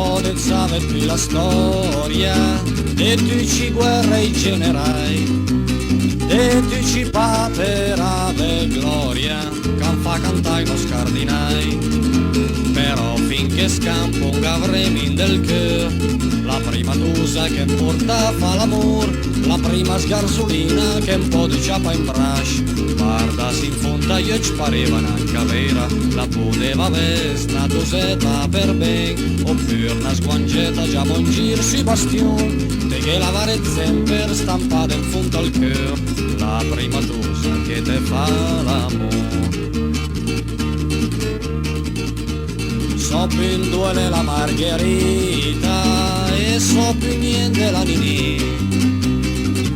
podet savet più la storia de tutti guerre i generai, de tutti papera de gloria, can fa cantai lo scardinai. Però finché scampo un gavremin del cœur, la prima tusa che porta fa l'amor, la prima sgarzolina che un po' di ciapa in brascio, guarda si in fonda io ci pareva un'anca vera, la poteva vest una tusetta per ben, oppure una sguangetta già in giro sui bastion, te che lavare sempre stampata in fondo al cœur, la prima tusa che te fa l'amor. So più in due la margherita e so più niente la Nini,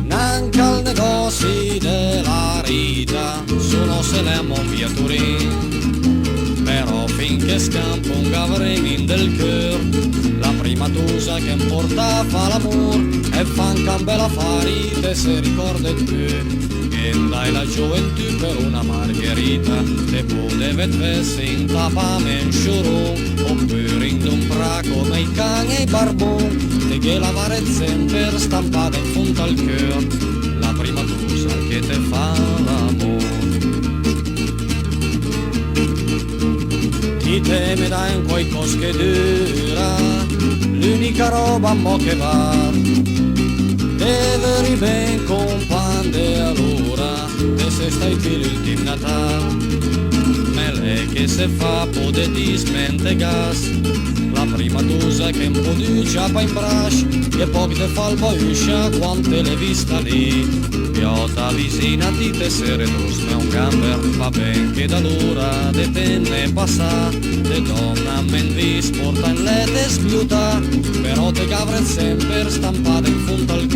neanche al negozio della Rita, sono se le amo via Turin. Però finché scampo un gavremin del cœur, la prima tusa che importa fa l'amor e fan cambel affari te se ricorda più. E dai la gioventù per una margherita, te poteva vesse in tapame in sciurun, oppure in un bra come i cani e i barbon, te che lavare sempre stampata in fondo al cœur, la prima tusa che te fa l'amor. Ti teme da in quei cos che dura, l'unica roba mo che va, deve ben compande allora, e se stai qui l'ultim Natal, me lei che se fa pode dismente gas, la prima tusa che un po' di ciapa in brascio, e poi te fa il bauscia quante le vista lì, piota vicina di te sere me un gamber, va ben che da l'ora de tenne passa, de donna men vis porta in lete sbiuta, però te gavre sempre stampate in fondo al